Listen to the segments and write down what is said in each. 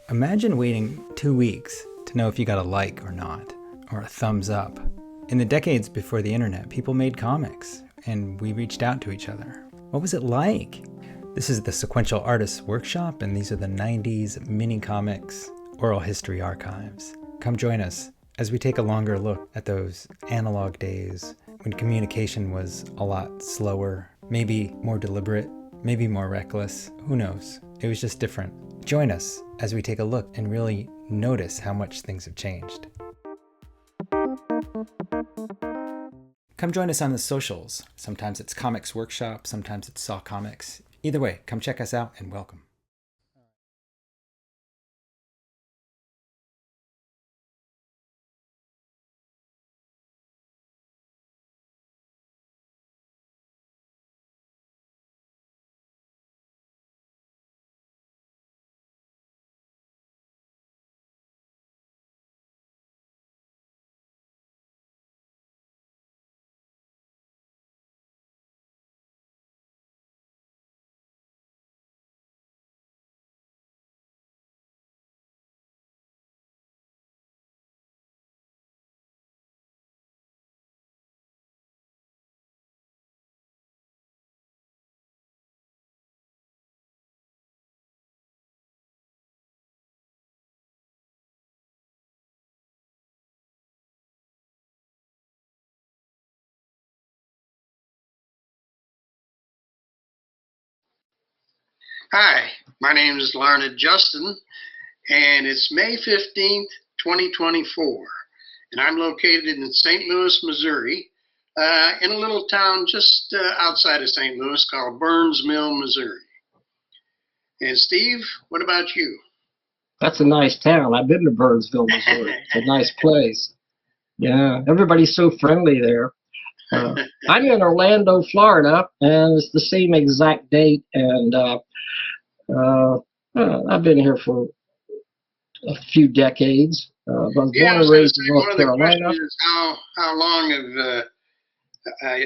Imagine waiting 2 weeks to know if you got a like or not, or a thumbs up. In the decades before the internet, people made comics, and we reached out to each other. What was it like? This is the Sequential Artists Workshop, and these are the 90s mini comics oral history archives. Come join us as we take a longer look at those analog days when communication was a lot slower, maybe more deliberate, maybe more reckless. Who knows? It was just different. Join us as we take a look and really notice how much things have changed. Come join us on the socials. Sometimes it's Comics Workshop, sometimes it's Saw Comics. Either way, come check us out and welcome. Hi, my name is Larned Justin, and it's May 15th, 2024, and I'm located in St. Louis, Missouri, in a little town just outside of St. Louis called Burns Mill, Missouri. And Steve, what about you? That's a nice town. I've been to Burnsville, Missouri. It's a nice place. Yeah, everybody's so friendly there. I'm in Orlando, Florida, and it's the same exact date. And I've been here for a few decades. I was born and raised in North Carolina. One of the questions is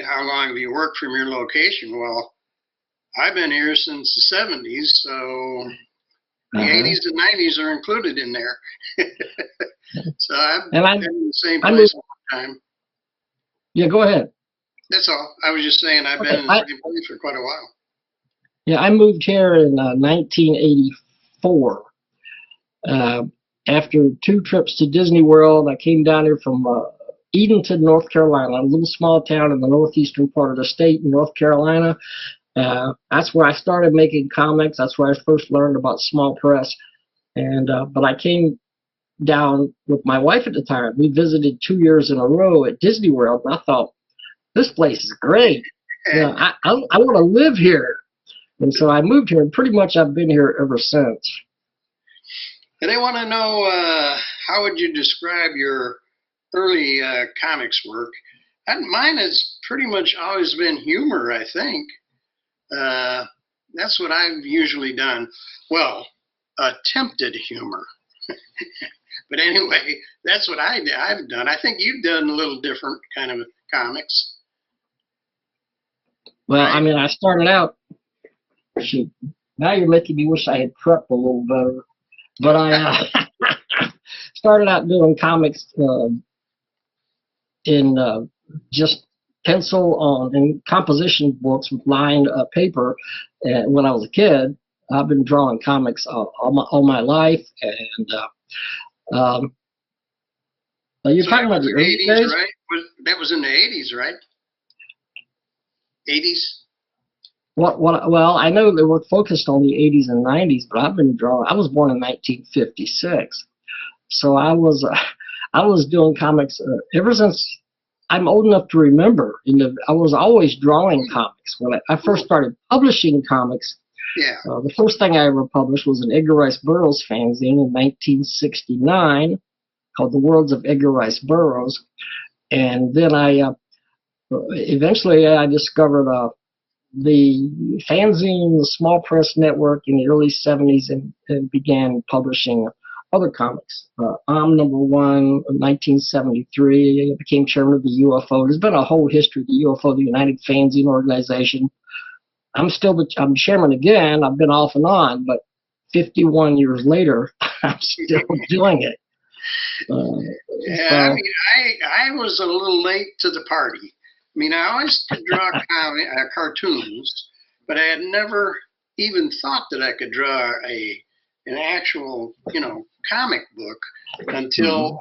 how long have you worked from your location? Well, I've been here since the 70s, so the 80s and 90s are included in there. So I've been in the same place all the time. Yeah, go ahead. That's all. I was just saying I've been in the same place for quite a while. Yeah, I moved here in 1984. After 2 trips to Disney World, I came down here from Edenton, North Carolina, a little small town in the northeastern part of the state in North Carolina. That's where I started making comics. That's where I first learned about small press. And but I came down with my wife at the time. We visited 2 years in a row at Disney World, and I thought, this place is great. You know, I want to live here. And so I moved here, and pretty much I've been here ever since. And I want to know, how would you describe your early comics work? And mine has pretty much always been humor, I think. That's what I've usually done. Well, attempted humor. But anyway, that's what I've done. I think you've done a little different kind of comics. Well, I mean, I started out, shoot, now you're making me wish I had prepped a little better. But I started out doing comics in just pencil on and composition books with lined paper. And when I was a kid, I've been drawing comics all my life. And you're talking about the 80s, days? Right? That was in the 80s, right? 80s? Well, I know they were focused on the 80s and 90s, but I've been drawing. I was born in 1956, so I was doing comics ever since I'm old enough to remember. I was always drawing comics. When I first started publishing comics, the first thing I ever published was an Edgar Rice Burroughs fanzine in 1969 called The Worlds of Edgar Rice Burroughs, and then eventually I discovered the fanzine, the small press network in the early 70s, and began publishing other comics. I'm number 1 in 1973. I became chairman of the UFO. There's been a whole history of the UFO, the United Fanzine Organization. I'm chairman again. I've been off and on, but 51 years later, I'm still doing it. Yeah, I mean, I was a little late to the party. I mean, I always could draw cartoons, but I had never even thought that I could draw an actual, comic book until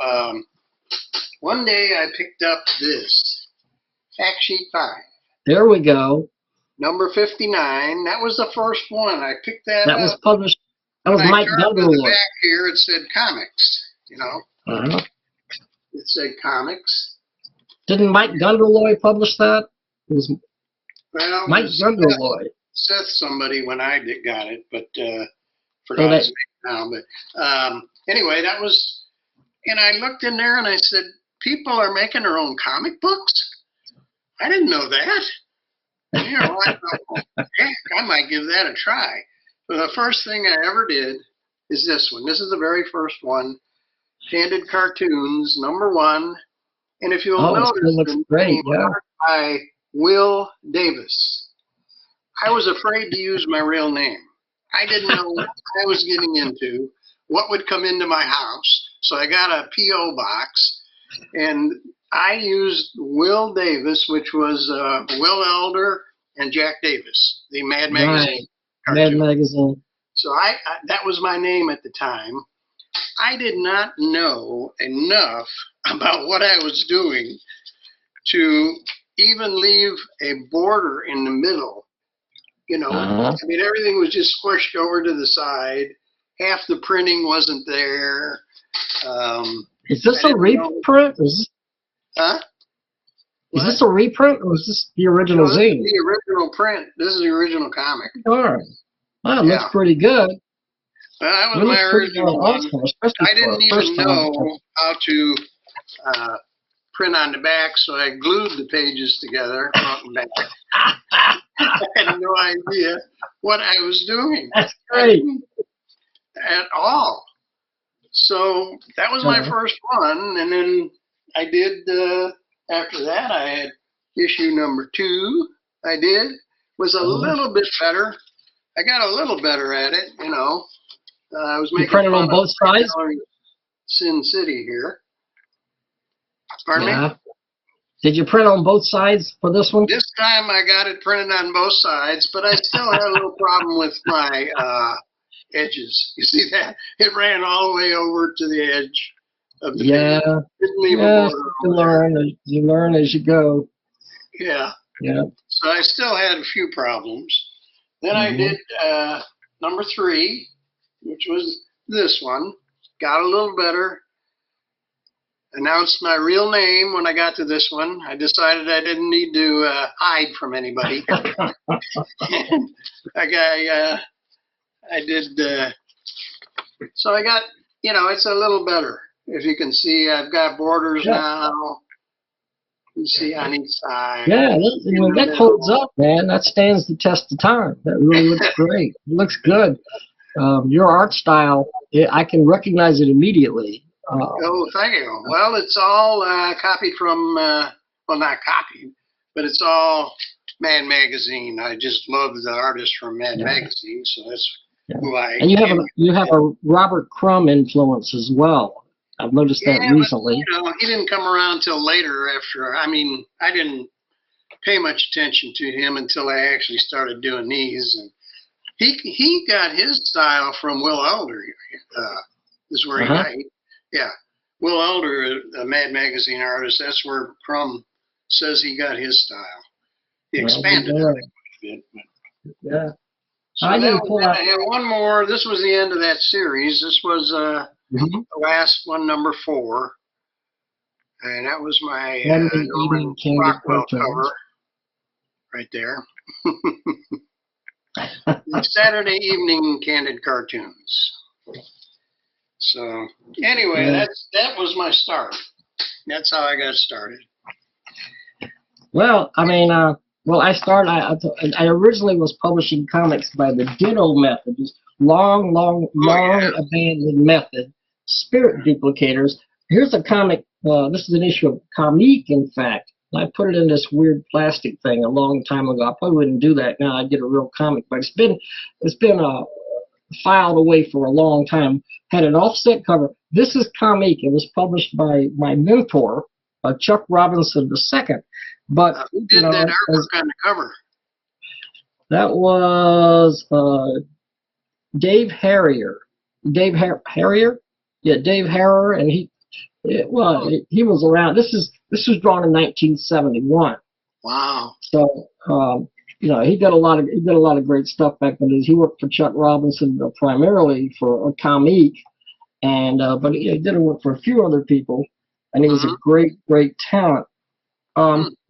one day I picked up this Fact Sheet 5. There we go. Number 59. That was the first one. I picked that up. That was published. That was Mike Gunderloy. On the Gunderloy. back here, it said comics. It said comics. Didn't Mike Gunderloy publish that? It was Mike Gunderloy. Seth somebody when I got it, but forgot his name now. But anyway, that was, and I looked in there and I said, people are making their own comic books? I didn't know that. I thought, heck, I might give that a try. So the first thing I ever did is this one. This is the very first one. Candid Cartoons, number 1. And if you'll notice, it looks great, by Will Davis. I was afraid to use my real name. I didn't know what I was getting into, what would come into my house. So I got a P.O. box, and I used Will Davis, which was Will Elder and Jack Davis, the Mad Magazine. Right. Mad Magazine. So that was my name at the time. I did not know enough about what I was doing to even leave a border in the middle. I mean, everything was just squished over to the side. Half the printing wasn't there. Is this a reprint? Huh? Is this a reprint, or is this the original zine? This is the original print. This is the original comic. All right. Well, it looks pretty good. Well, that was my original one. I didn't even know how to print on the back, so I glued the pages together, front and back. I had no idea what I was doing. That's great. At all. So that was my first one, and then I did, after that, I had issue number 2. I did. Was a little bit better. I got a little better at it, I was making printed on both sides? Sin City here. Pardon me? Did you print on both sides for this one? This time I got it printed on both sides, but I still had a little problem with my edges. You see that? It ran all the way over to the edge of the page. Didn't leave a border. You learn as you go. Yeah. Yeah. So I still had a few problems. Then I did number 3, which was this one. Got a little better. Announced my real name when I got to this one. I decided I didn't need to hide from anybody. So I got, it's a little better. If you can see, I've got borders now. You see on each side. Yeah, that holds up, man. That stands the test of time. That really looks great. It looks good. Your art style, I can recognize it immediately. Oh, thank you. Well, it's all copied from, well, not copied, but it's all Mad Magazine. I just love the artist from Mad Magazine, so that's who I am. And you have a Robert Crumb influence as well. I've noticed that recently. But, he didn't come around till later after. I mean, I didn't pay much attention to him until I actually started doing these. And he got his style from Will Elder. Is where he got it. Yeah. Will Elder, a Mad Magazine artist, that's where Crumb says he got his style. He expanded on it a bit. Yeah. So I had one more. This was the end of that series. This was the last one, number 4. And that was my Norman Rockwell cover right there. The Saturday evening Candid Cartoons. So anyway, that was my start. That's how I got started. Well, I mean, I originally was publishing comics by the Ditto method, this long abandoned method, Spirit Duplicators. Here's a comic. This is an issue of Comique, in fact. I put it in this weird plastic thing a long time ago. I probably wouldn't do that now. I'd get a real comic, but it's been filed away for a long time. Had an offset cover. This is comic. It was published by my mentor, Chuck Robinson II. But Who did that artwork on the cover? That was Dave Harrier. Harrier? Yeah, Dave Harrier, and he was around. This was drawn in 1971. Wow. So he did a lot of great stuff back then. He worked for Chuck Robinson primarily for a comic, and but he did work for a few other people, and he was a great talent.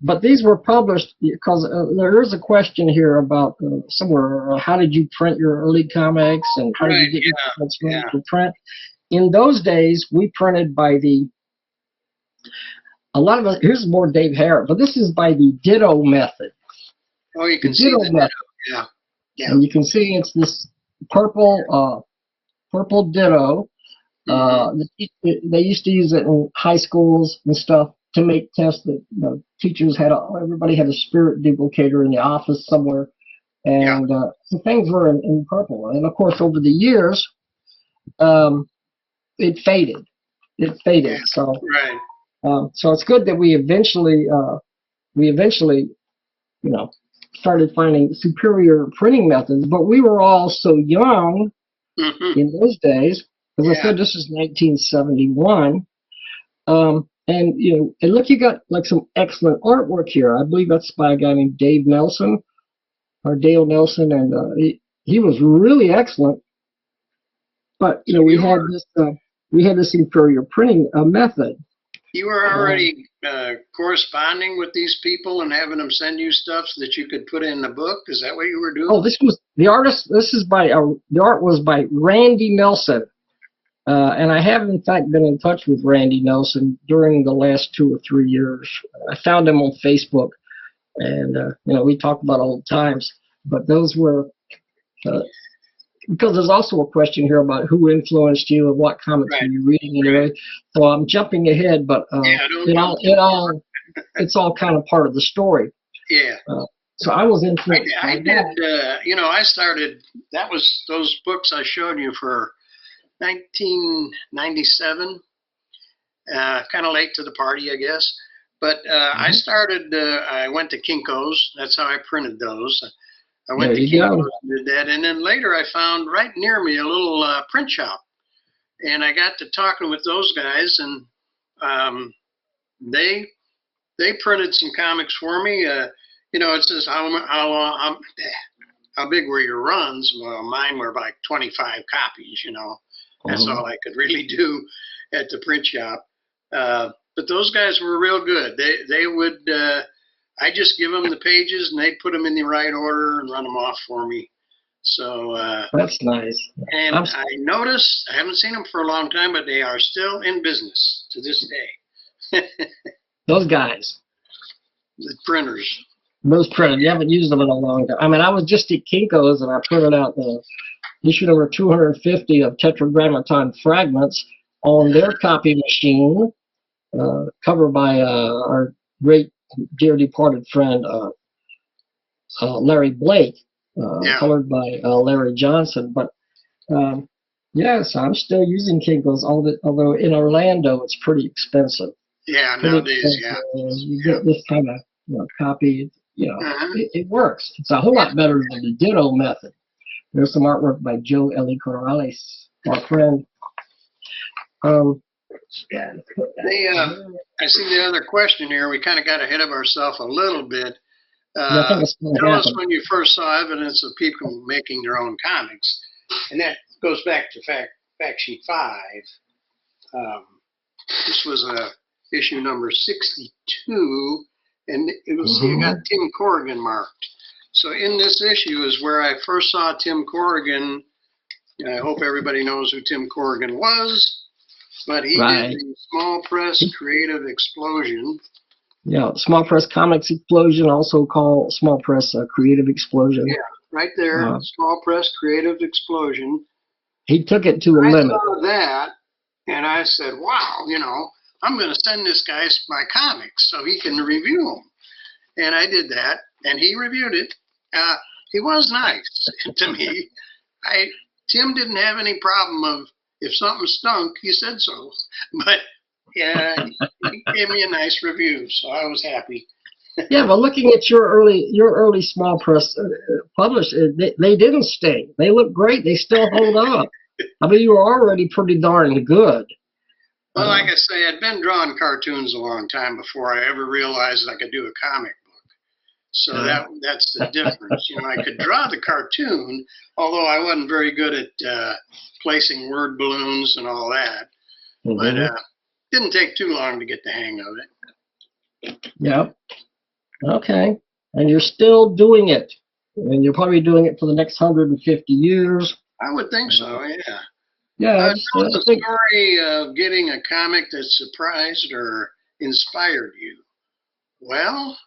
But these were published because there is a question here about somewhere. How did you print your early comics, and how did you get your comics ready for print? In those days, we printed by here's more Dave Harrier, but this is by the ditto method. Oh, you can see the ditto. Yeah. And you can see it's this purple ditto. They used to use it in high schools and stuff to make tests that teachers everybody had a spirit duplicator in the office somewhere, and so things were in purple. And of course, over the years, it faded. So so it's good that we eventually started finding superior printing methods. But we were all so young in those days. As I said, this is 1971. And look, you got like some excellent artwork here. I believe that's by a guy named Dale Nelson, and he was really excellent. But we had this inferior printing method. You were already corresponding with these people and having them send you stuff so that you could put in the book. Is that what you were doing? Oh, this was the artist. This is the art was by Randy Nelson. And I have, in fact, been in touch with Randy Nelson during the last 2 or 3 years. I found him on Facebook, and we talk about old times. But those were because there's also a question here about who influenced you and what comics were you reading anyway. So I'm jumping ahead, but it's all kind of part of the story. Yeah. So I was influenced. I did. I started. That was those books I showed you for 1997, kind of late to the party, I guess. But I started, I went to Kinko's. That's how I printed those. I went to Kinko's and did that. And then later I found right near me a little print shop. And I got to talking with those guys, and they printed some comics for me. It says how big were your runs? Well, mine were like 25 copies, That's all I could really do at the print shop. But those guys were real good. They would, I just give them the pages and they'd put them in the right order and run them off for me. So that's nice. And I noticed, I haven't seen them for a long time, but they are still in business to this day. Those guys. The printers. Those printers. You haven't used them in a long time. I mean, I was just at Kinko's and I printed out the issue number 250 of Tetragrammaton Fragments on their copy machine, covered by our great dear departed friend Larry Blake, colored by Larry Johnson. But yes, I'm still using Kinko's, although in Orlando it's pretty expensive. Yeah, nowadays, you get this kind of copy. It works. It's a whole lot better than the ditto method. There's some artwork by Joe Eli Corrales, our friend. I see the other question here. We kind of got ahead of ourselves a little bit. Tell us when you first saw evidence of people making their own comics. And that goes back to fact sheet 5. This was issue number 62, and it got Tim Corrigan marked. So in this issue is where I first saw Tim Corrigan. I hope everybody knows who Tim Corrigan was, but he did the Small Press Creative Explosion. Yeah, Small Press Comics Explosion, also called Small Press Creative Explosion. Yeah, right there, Small Press Creative Explosion. He took it to a limit. I saw that, and I said, wow, I'm going to send this guy my comics so he can review them. And I did that, and he reviewed it. He was nice to me. Tim didn't have any problem of if something stunk, he said so. But yeah, he gave me a nice review, so I was happy. Yeah, but looking at your early small press published, they didn't stink. They look great. They still hold up. I mean, you were already pretty darn good. Well, like I say, I'd been drawing cartoons a long time before I ever realized I could do a comic book. So that's the difference. You know, I could draw the cartoon, although I wasn't very good at placing word balloons and all that. Mm-hmm. But didn't take too long to get the hang of it. Yep. Okay. And you're still doing it. And you're probably doing it for the next 150 years. I would think so, yeah. Yeah. Tell us a story of getting a comic that surprised or inspired you. Well,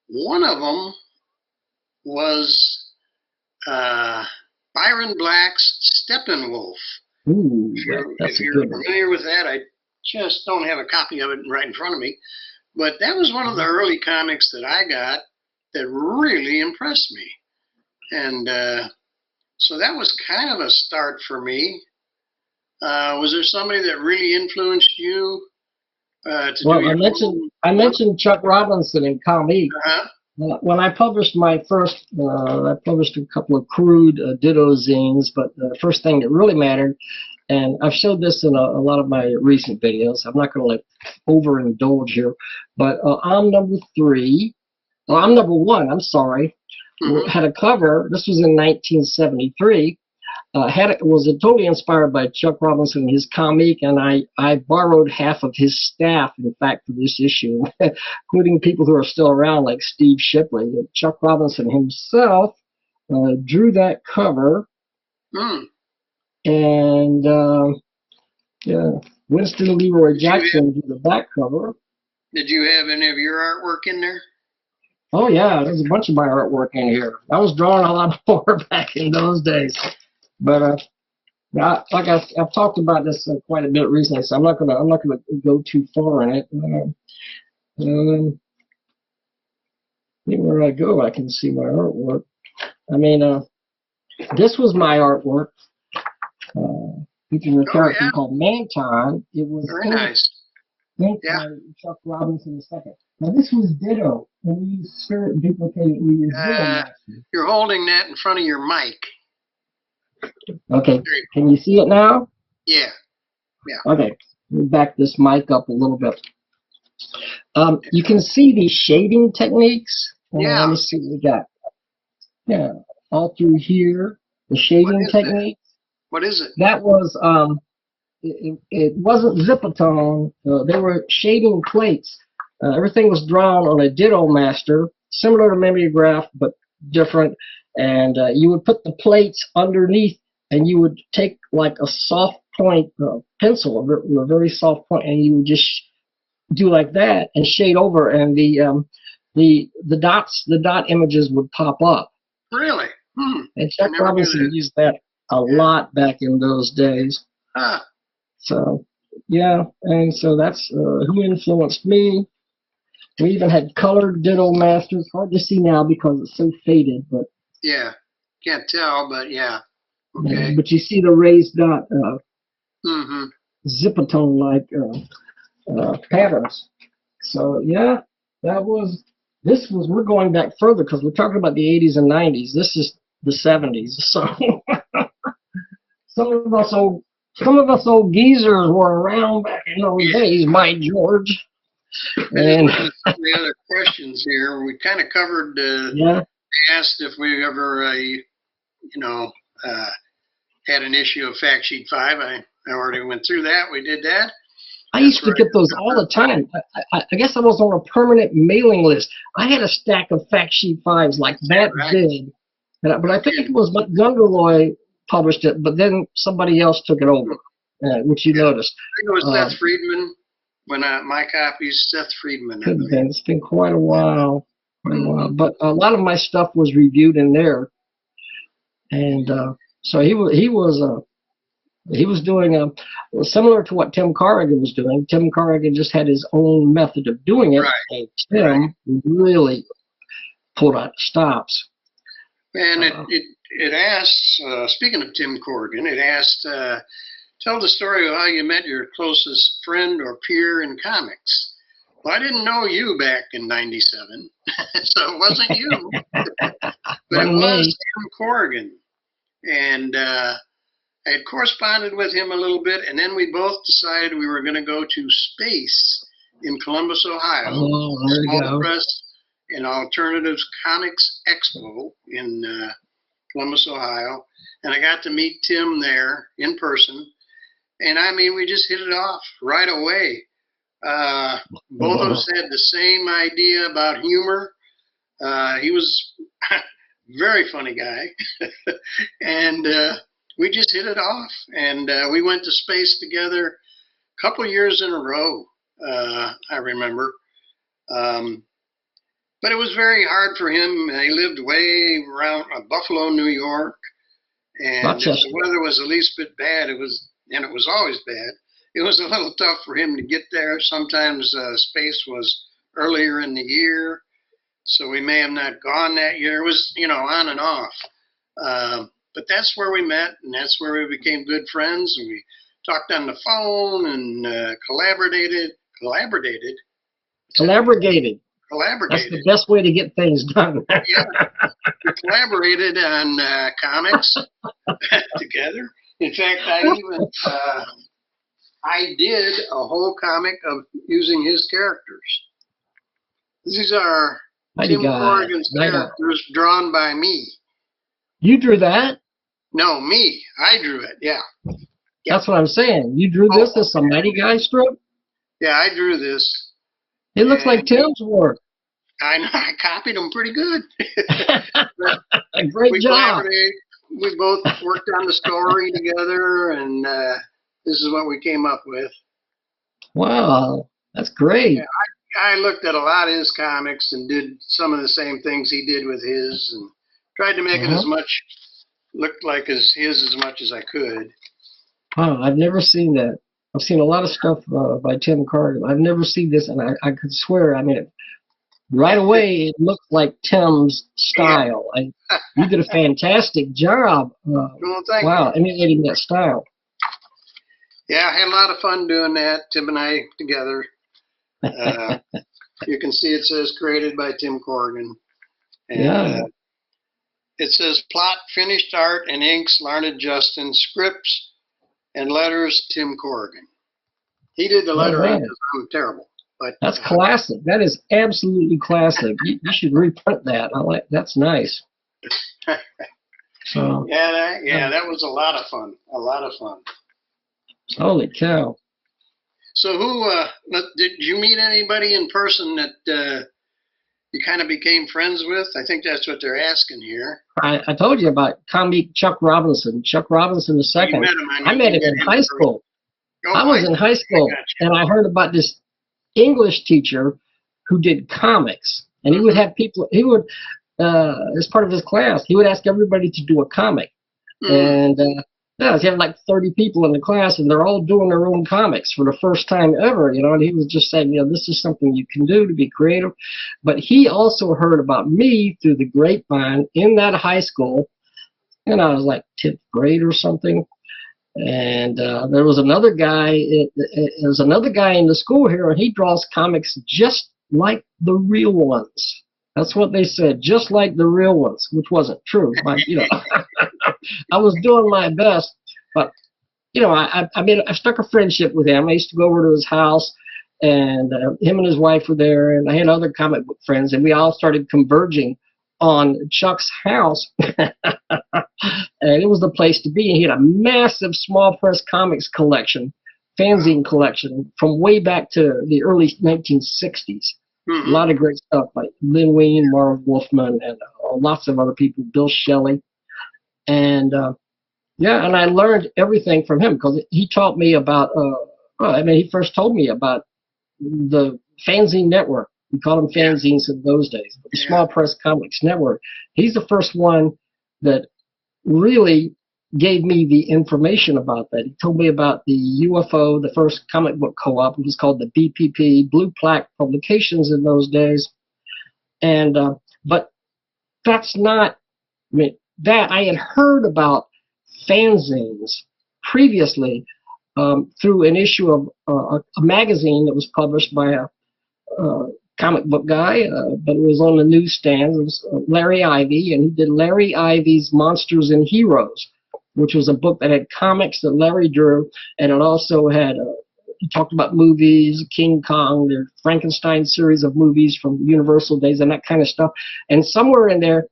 one of them was Byron Black's Steppenwolf. Ooh, if you're familiar with that, I just don't have a copy of it right in front of me. But that was one of the early comics that I got that really impressed me. And so that was kind of a start for me. Was there somebody that really influenced you? I mentioned Chuck Robinson in comic. When I published my first, I published a couple of crude ditto zines, but the first thing that really mattered, and I've showed this in a lot of my recent videos. I'm not going to overindulge here, but I'm number 3. Well, I'm number 1. I'm sorry. Mm-hmm. Had a cover. This was in 1973. Was totally inspired by Chuck Robinson, his comic, and I borrowed half of his staff, in fact, for this issue, including people who are still around, like Steve Shipley. Chuck Robinson himself drew that cover, and Winston Leroy Jackson drew the back cover. Did you have any of your artwork in there? Oh, yeah, there's a bunch of my artwork in here. I was drawing a lot more back in those days. But like I've talked about this quite a bit recently, so I'm not gonna go too far in it. Where I go, I can see my artwork. I mean, this was my artwork. Featuring a character called Manton. It was very nice. Chuck Robinson II. Now this was ditto, and we used spirit duplicated. You're holding that in front of your mic. Okay, can you see it now? Yeah. Okay, let me back this mic up a little bit. You can see these shading techniques. Let me see what we got. Yeah, all through here, the shading techniques. What is it? That was, it wasn't Zipatone. They were shading plates. Everything was drawn on a Ditto Master, similar to Mimeograph, but different. And you would put the plates underneath, and you would take like a soft point pencil, a very soft point, and you would just do like that and shade over, and the dot images would pop up. Really? And Chuck Robinson used that a lot back in those days. So yeah, and so that's who influenced me. We even had colored Ditto Masters. Hard to see now because it's so faded, but yeah, can't tell, but yeah. Okay. But you see the raised dot Zipatone like patterns. So yeah, we're going back further because we're talking about the 80s and 90s. This is the 70s. So some of us old geezers were around back in those days, by George. And the other questions here, we kind of covered. Asked if we ever, had an issue of Fact Sheet 5. I already went through that. We did that. I used to get those all the time. I guess I was on a permanent mailing list. I had a stack of Fact Sheet 5s like that big. But I think it was Gunderloy published it, but then somebody else took it over, which you noticed. I think it was Seth Friedman. When my copies, Seth Friedman. It's been quite a while. But a lot of my stuff was reviewed in there. And so he was doing similar to what Tim Corrigan was doing. Tim Corrigan just had his own method of doing it. And Tim really pulled out stops. And it asks, speaking of Tim Corrigan, it asked, tell the story of how you met your closest friend or peer in comics. Well, I didn't know you back in '97, so it wasn't you, but it was Tim Corrigan. And I had corresponded with him a little bit, and then we both decided we were going to go to space in Columbus, Ohio. Oh, there you Small go. Press and Alternatives Comics Expo in Columbus, Ohio. And I got to meet Tim there in person. And I mean, we just hit it off right away. Both of us had the same idea about humor. He was a very funny guy. And we just hit it off. And we went to space together a couple years in a row, I remember. But it was very hard for him. He lived way around Buffalo, New York. And if the weather was the least bit bad, it was always bad. It was a little tough for him to get there. Sometimes space was earlier in the year, so we may have not gone that year. It was, on and off. But that's where we met, and that's where we became good friends. And we talked on the phone and collaborated. That's the best way to get things done. Yeah, we collaborated on comics together. In fact, I did a whole comic of using his characters. These are Tim Corrigan's characters drawn by me. You drew that? No, me. I drew it, yeah. That's what I'm saying. You drew this as a Mighty Guy strip? Yeah, I drew this. It looks like Tim's work. I know, I copied him pretty good. Great job. We both worked on the story together, and this is what we came up with. Wow, that's great. Yeah, I looked at a lot of his comics and did some of the same things he did with his, and tried to make it as much look like his as much as I could. Wow, I've never seen that. I've seen a lot of stuff by Tim Corrigan. I've never seen this, and I could swear, right away it looked like Tim's style. You did a fantastic job. Wow, emulating that style. Yeah, I had a lot of fun doing that, Tim and I together. You can see it says created by Tim Corrigan. And, it says plot, finished art, and inks, Larned Justin, scripts, and letters, Tim Corrigan. He did the lettering because I'm terrible. But that's classic. That is absolutely classic. You should reprint that. That's nice. So that was a lot of fun. A lot of fun. Holy cow! So did you meet anybody in person that you kind of became friends with? I think that's what they're asking here. I told you about comic Chuck Robinson. Chuck Robinson II. I met him in high school. I was in high school, and I heard about this English teacher who did comics, and he would have people. He would, as part of his class, he would ask everybody to do a comic, and he had like 30 people in the class, and they're all doing their own comics for the first time ever. And he was just saying, this is something you can do to be creative. But he also heard about me through the grapevine in that high school, and I was like 10th grade or something. And there was another guy. There's another guy in the school here, and he draws comics just like the real ones. That's what they said, just like the real ones, which wasn't true. But I was doing my best. But I struck a friendship with him. I used to go over to his house, and him and his wife were there, and I had other comic book friends, and we all started converging on Chuck's house. And it was the place to be. And he had a massive small press comics collection, fanzine collection, from way back to the early 1960s. A lot of great stuff by Lynn Wein, Marv Wolfman, and lots of other people, Bill Shelley. And and I learned everything from him because he taught me about, he first told me about the fanzine network. We called them fanzines in those days, but the Small Press Comics Network. He's the first one that really gave me the information about that. He told me about the UFO, the first comic book co-op. It was called the BPP, Blue Plaque Publications in those days. And but that's not, that, I had heard about fanzines previously through an issue of a magazine that was published by a comic book guy, but it was on the newsstand. It was Larry Ivy, and he did Larry Ivy's Monsters and Heroes, which was a book that had comics that Larry drew, and it also had he talked about movies, King Kong, the Frankenstein series of movies from Universal days, and that kind of stuff. And somewhere in there,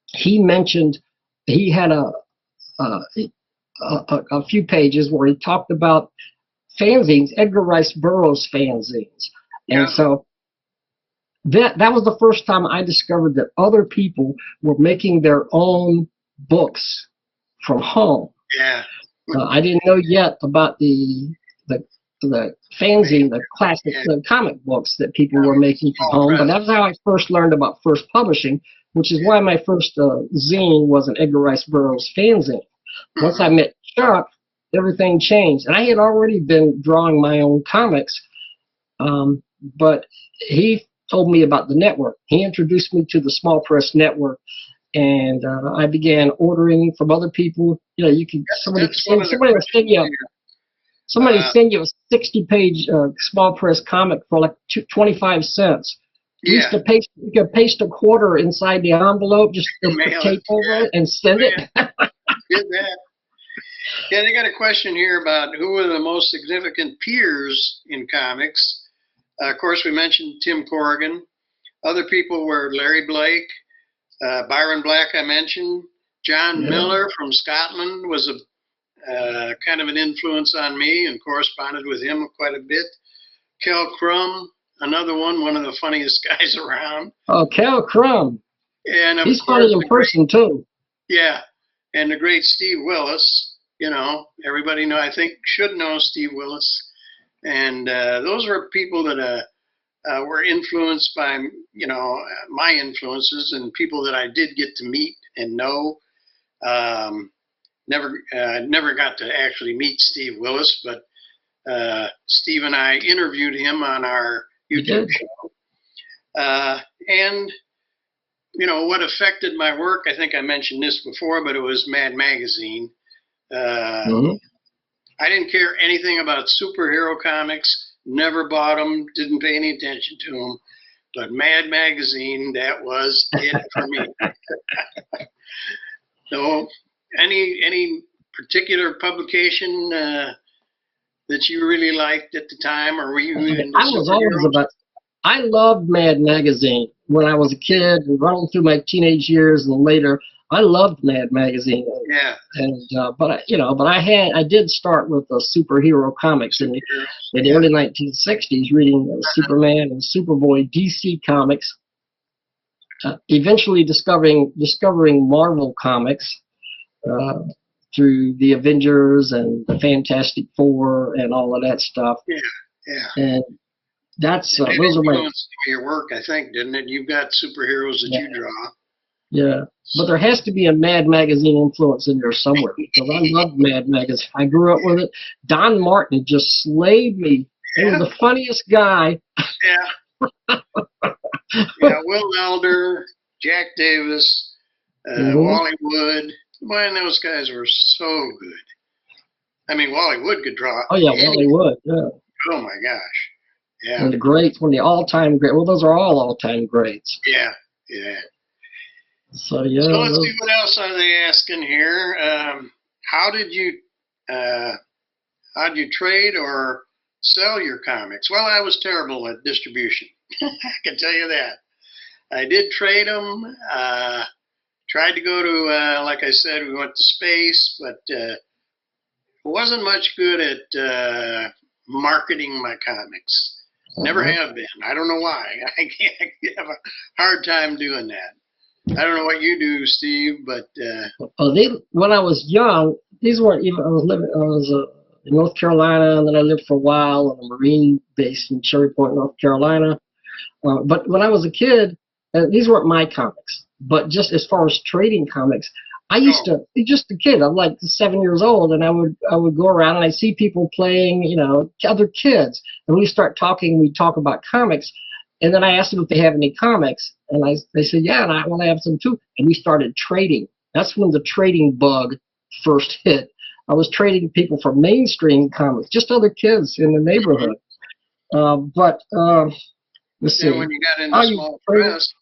he mentioned he had a few pages where he talked about fanzines, Edgar Rice Burroughs fanzines, and so that was the first time I discovered that other people were making their own books from home. Yeah. I didn't know yet about the fanzine, the classic the comic books that people were making from home, but that's how I first learned about first publishing, which is why my first zine was an Edgar Rice Burroughs fanzine. Once I met Chuck, everything changed, and I had already been drawing my own comics, but he told me about the network. He introduced me to the Small Press Network, and I began ordering from other people. You know, you can somebody will send you a 60-page small press comic for like 25 cents. You used to paste, you could paste a quarter inside the envelope, just put tape over it and send it. Did that. Yeah, they got a question here about who were the most significant peers in comics. Of course, we mentioned Tim Corrigan. Other people were Larry Blake, Byron Black, I mentioned. John Miller from Scotland was a kind of an influence on me, and corresponded with him quite a bit. Kel Crum, another one of the funniest guys around. Oh, Kel Crum. And he's funny in person too. Yeah, and the great Steve Willis. You know, everybody I think should know Steve Willis. And those were people that were influenced by, my influences, and people that I did get to meet and know. Never got to actually meet Steve Willis, but Steve and I interviewed him on our YouTube show. And, what affected my work, I think I mentioned this before, but it was Mad Magazine. I didn't care anything about superhero comics, never bought them, didn't pay any attention to them, but Mad Magazine, that was it for me. So, any particular publication that you really liked at the time, or were you into superheroes? I loved Mad Magazine when I was a kid and running through my teenage years and later. I loved Mad Magazine. Yeah. And but I did start with superhero comics in the early 1960s, reading Superman and Superboy DC comics. Eventually discovering Marvel comics through the Avengers and the Fantastic Four and all of that stuff. Yeah. And that's those are my your work, I think, didn't it? You've got superheroes that you draw. Yeah, but there has to be a Mad Magazine influence in there somewhere, because I love Mad Magazine. I grew up with it. Don Martin just slayed me. He was the funniest guy. Yeah. Will Elder, Jack Davis, Wally Wood. Man, those guys were so good. I mean, Wally Wood could draw. Oh, yeah, Wally Wood, yeah. Oh, my gosh. Yeah. And the greats, one of the all-time greats. Well, those are all time greats. Yeah. So, yeah. So let's see, what else are they asking here? How did you trade or sell your comics? Well, I was terrible at distribution. I can tell you that. I did trade them. Tried to go to, like I said, we went to space, but wasn't much good at marketing my comics. Never have been. I don't know why. I have a hard time doing that. I don't know what you do, Steve, but when I was young, these weren't even. I was in North Carolina, and then I lived for a while on a Marine base in Cherryport, North Carolina. But when I was a kid, these weren't my comics. But just as far as trading comics, I used to just a kid. I'm like 7 years old, and I would go around and I see people playing, other kids, and we start talking. We talk about comics. And then I asked them if they have any comics, and they said, yeah, and I want to have some too. And we started trading That's when the trading bug first hit. I was trading people for mainstream comics, just other kids in the neighborhood. Let's see. Then when you got into small press,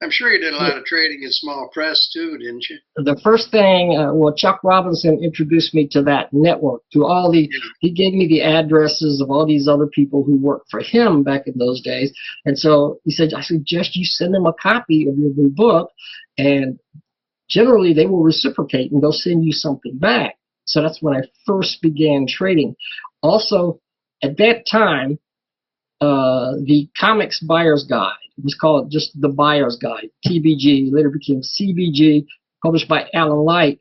I'm sure you did a lot of trading in small press too, didn't you? The first thing, Chuck Robinson introduced me to that network, to all the, he gave me the addresses of all these other people who worked for him back in those days. And so he said, I suggest you send them a copy of your new book, and generally they will reciprocate and they'll send you something back. So that's when I first began trading. Also, at that time, the Comics Buyer's Guide, it was called just the Buyer's Guide, TBG, later became CBG, published by Alan Light,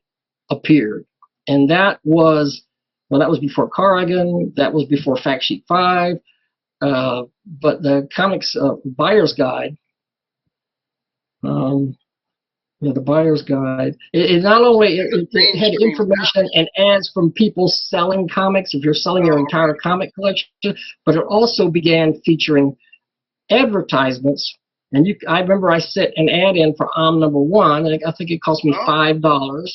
appeared. And that was before Corrigan, that was before Fact Sheet 5, but the Comics Buyer's Guide, the Buyer's Guide, it not only it had information and ads from people selling comics, if you're selling your entire comic collection, but it also began featuring advertisements. And I remember I set an ad in for number 1, and I think it cost me $5,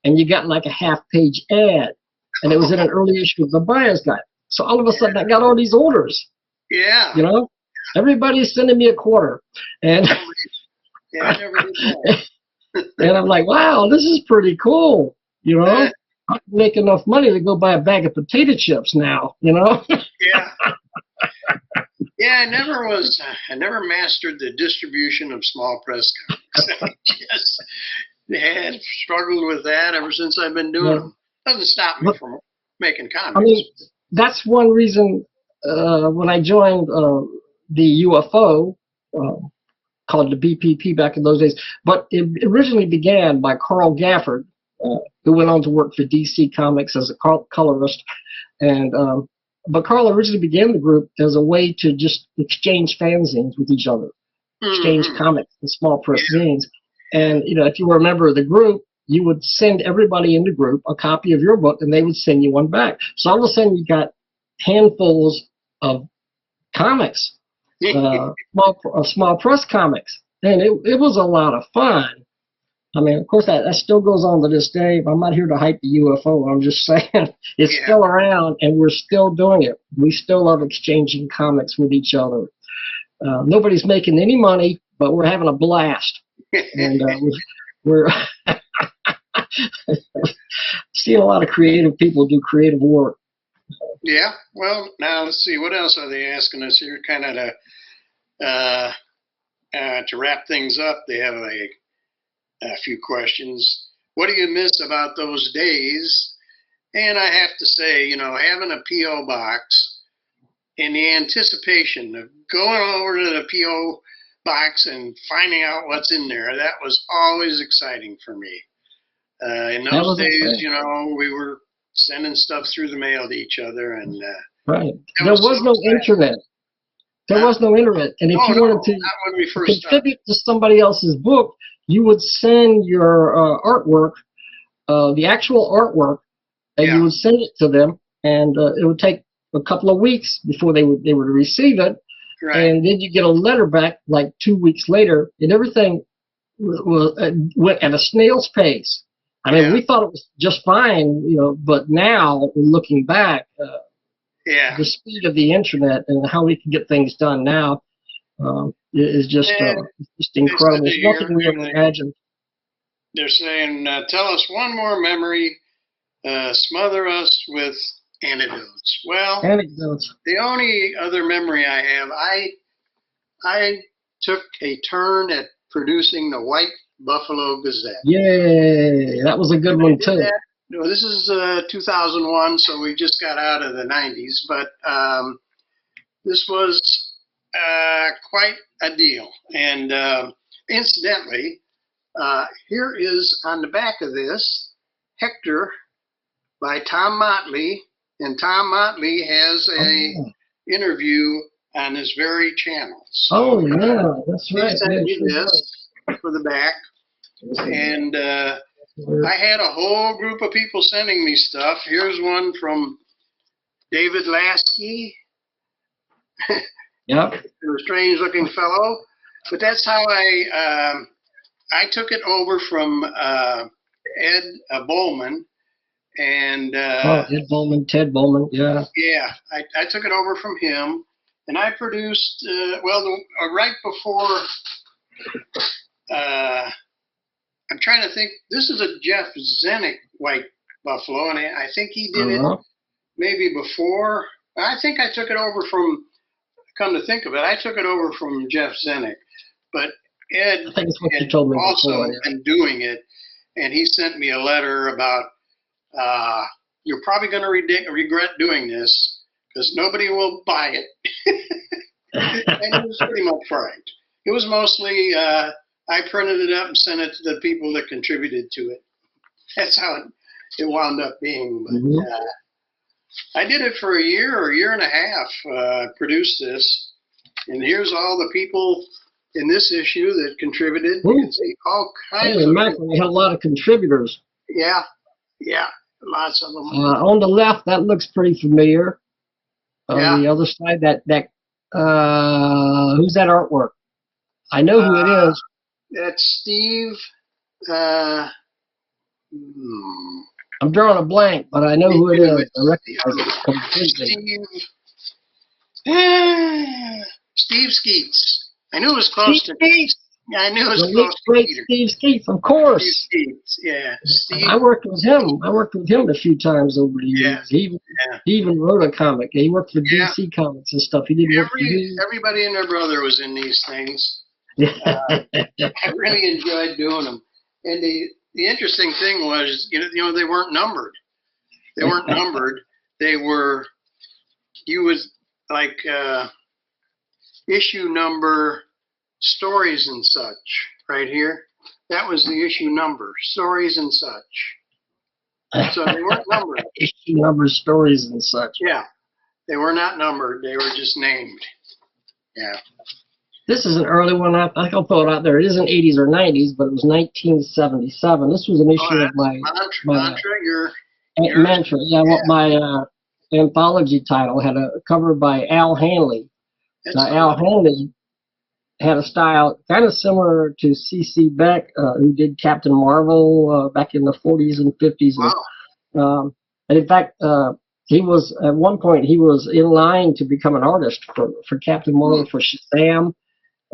and you got like a half-page ad, and it was in an early issue of the Buyer's Guide. So all of a sudden, I got all these orders. Yeah. You know, everybody's sending me a quarter, and yeah, I never did that. And I'm like, wow, this is pretty cool. You know, I can make enough money to go buy a bag of potato chips now. You know. Yeah. Yeah, I never mastered the distribution of small press comics. I just had struggled with that ever since I've been doing them. Doesn't stop me from making comics. I mean, that's one reason when I joined the UFO, called the BPP back in those days, but it originally began by Carl Gafford, who went on to work for DC Comics as a colorist, and but Carl originally began the group as a way to just exchange fanzines with each other, exchange comics and small press zines. And, you know, if you were a member of the group, you would send everybody in the group a copy of your book, and they would send you one back. So all of a sudden, you got handfuls of comics, small press comics, and it was a lot of fun. I mean, of course, that still goes on to this day. I'm not here to hype the UFO. I'm just saying it's still around, and we're still doing it. We still love exchanging comics with each other. Nobody's making any money, but we're having a blast. And we're seeing a lot of creative people do creative work. Yeah. Well, now let's see. What else are they asking us here? Kind of to wrap things up, they have a few questions. What do you miss about those days? And I have to say, you know, having a P.O. box and the anticipation of going over to the P.O. box and finding out what's in there, that was always exciting for me. In those days, you know, we were sending stuff through the mail to each other, and right. There was no internet. There was no internet, and if you wanted to contribute to somebody else's book, you would send your artwork, the actual artwork, and you would send it to them, and it would take a couple of weeks before they would receive it, and then you get a letter back like 2 weeks later, and everything went at a snail's pace. I mean, we thought it was just fine, you know, but now, looking back, the speed of the internet and how we can get things done now is just incredible. It's nothing we ever imagined. They're saying, tell us one more memory, smother us with anecdotes. Well, the only other memory I have, I took a turn at producing the White Buffalo Gazette. Yay, that was a good one too. No, this is 2001, so we just got out of the 90s, but this was quite a deal. And incidentally, here is on the back of this, Hector by Tom Motley, and Tom Motley has a interview on this very channel. So, yeah, that's right. He sent me this for the back, and I had a whole group of people sending me stuff. Here's one from David Lasky. Yep. A strange-looking fellow. But that's how I took it over from Ed Bowman, and Ed Bowman, Ted Bowman, yeah. Yeah, I took it over from him, and I produced right before. I'm trying to think. This is a Jeff Zennick White Buffalo, and I think he did it maybe before. I think I took it over from. Come to think of it, I took it over from Jeff Zennick, but Ed I think it's what you told me also before, yeah. been doing it, and he sent me a letter about you're probably going to regret doing this because nobody will buy it. And he was pretty much right. It was mostly I printed it up and sent it to the people that contributed to it. That's how it wound up being. But I did it for a year and a half, produced this. And here's all the people in this issue that contributed. You can see all kinds of people. We had a lot of contributors. Yeah, lots of them. On the left, that looks pretty familiar. On the other side, who's that artwork? I know who it is. That's Steve. I'm drawing a blank, but I know who it is. I recognize it completely. Steve Skeets. I knew it was close to Skeets. Yeah, I knew it was close to Keeter. Steve Skeets, of course. Steve Skeets, yeah. Steve. I worked with him a few times over the years. He even wrote a comic. He worked for DC Comics and stuff. He didn't work for you. Everybody and their brother was in these things. I really enjoyed doing them. And the interesting thing was, they weren't numbered. They weren't numbered. They were, you would like issue number, stories and such, right here. That was the issue number, stories and such. So they weren't numbered. Issue number, stories and such. Yeah, they were not numbered. They were just named. Yeah. This is an early one. I think I'll throw it out there. It isn't 80s or 90s, but it was 1977. This was an issue of my Mantra. Yeah, what my anthology title had a cover by Al Hanley. Al Hanley had a style kind of similar to C.C. Beck, who did Captain Marvel back in the 40s and 50s. Wow. And in fact, he was at one point he was in line to become an artist for Captain Marvel for Shazam.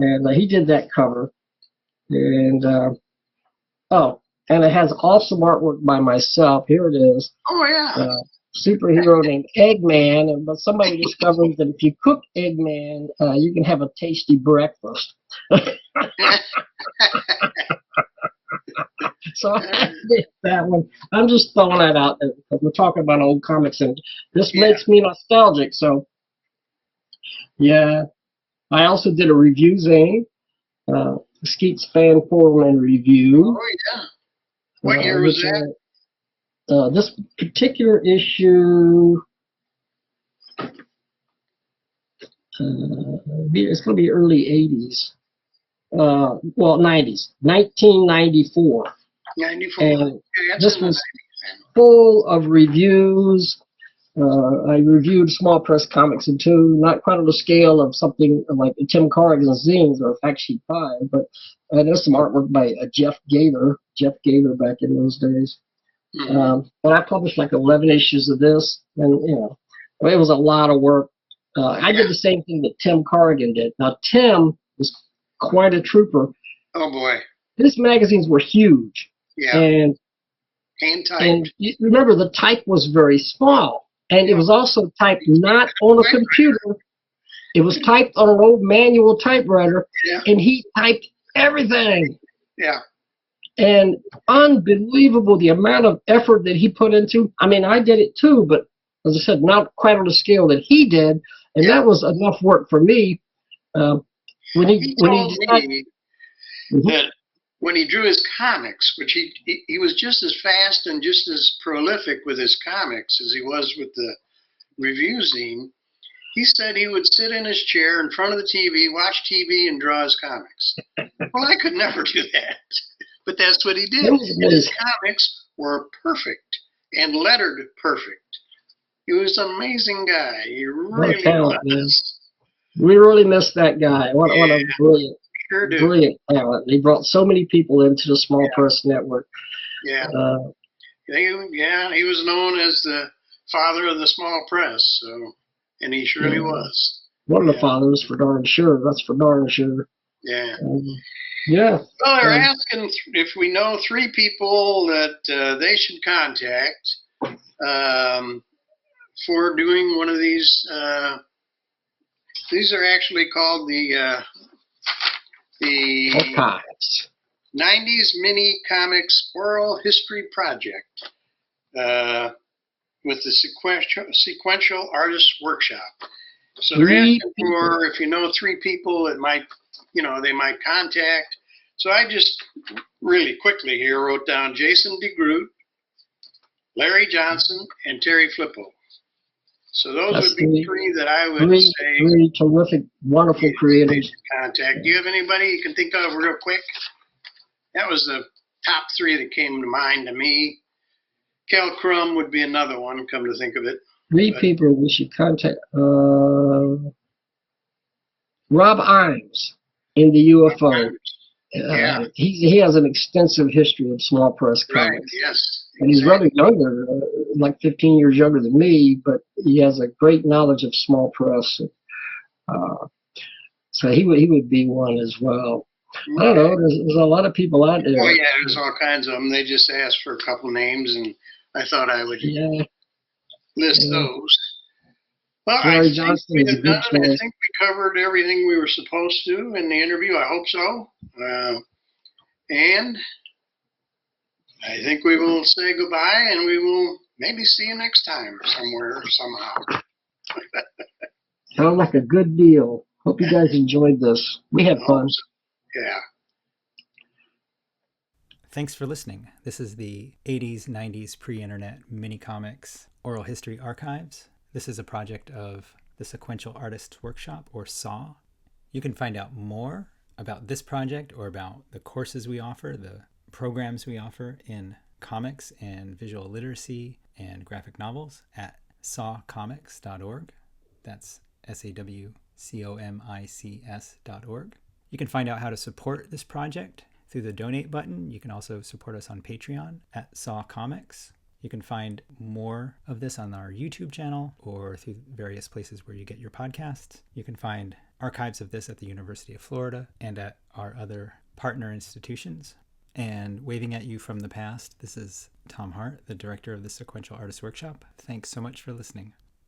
And he did that cover. And, and it has awesome artwork by myself. Here it is. Oh, yeah. Superhero named Eggman. But somebody discovered that if you cook Eggman, you can have a tasty breakfast. So I did that one. I'm just throwing that out there because we're talking about old comics. And this makes me nostalgic. So, yeah. I also did a review zine, Skeets Fan Forum and Review. Oh, yeah. What year was that? This particular issue, it's going to be early 80s. 90s. 1994. 94. And this was full of reviews. I reviewed small press comics in two, not quite on the scale of something like Tim Corrigan's zines or Fact Sheet 5, but there's some artwork by Jeff Gaither back in those days. But I published like 11 issues of this, and it was a lot of work. I did the same thing that Tim Corrigan did. Now Tim was quite a trooper. Oh boy! His magazines were huge. Yeah. And hand-typed. And you remember the type was very small. And it was also typed not on a computer. It was typed on an old manual typewriter, and he typed everything. Yeah. And unbelievable the amount of effort that he put into. I mean, I did it too, but as I said, not quite on the scale that he did. And that was enough work for me. When he decided, that when he drew his comics, which he was just as fast and just as prolific with his comics as he was with the review zine, he said he would sit in his chair in front of the TV, watch TV, and draw his comics. Well, I could never do that, but that's what he did. His comics were perfect and lettered perfect. He was an amazing guy. He really was. We really missed that guy. What a brilliant. Sure do. Brilliant talent. He brought so many people into the small press network. Yeah. Uh, He was known as the father of the small press, so, and he surely yeah, was. one of the Yeah. fathers, for darn sure. That's for darn sure. Yeah. Yeah. Well, they're asking if we know 3 people that they should contact for doing one of these. These are actually called the Archives. 90s Mini Comics Oral History Project with the Sequential Artist Workshop. So they're 3 asking people. for if you know 3 people that might, they might contact. So I just really quickly here wrote down Jason DeGroot, Larry Johnson, and Terry Flippo. So those That's would be 3 that I would say 3 terrific, wonderful they creators. should contact. Do you have anybody you can think of real quick? That was the top 3 that came to mind to me. Kel Crum would be another one, come to think of it. 3 people we should contact. Rob Imes in the UFO. Yeah. He has an extensive history of small press Right, comics. yes. And he's rather younger, like 15 years younger than me, but he has a great knowledge of small press. So he would be one as well. I don't know. There's a lot of people out there. Oh, yeah, there's all kinds of them. They just asked for a couple names, and I thought I would list those. Well, Larry I think Justin we is a have good done it. I choice. think we covered everything we were supposed to in the interview. I hope so. And I think we will say goodbye, and we will maybe see you next time somewhere, somehow. Sounds like a good deal. Hope you guys enjoyed this. We had fun. Yeah. Thanks for listening. This is the 80s, 90s pre-internet mini comics oral history archives. This is a project of the Sequential Artists Workshop, or SAW. You can find out more about this project or about the courses we offer, the programs we offer in comics and visual literacy and graphic novels at sawcomics.org. That's SAWCOMICS.org. You can find out how to support this project through the donate button. You can also support us on Patreon at Saw Comics. You can find more of this on our YouTube channel or through various places where you get your podcasts. You can find archives of this at the University of Florida and at our other partner institutions. And waving at you from the past, this is Tom Hart, the director of the Sequential Artists Workshop. Thanks so much for listening.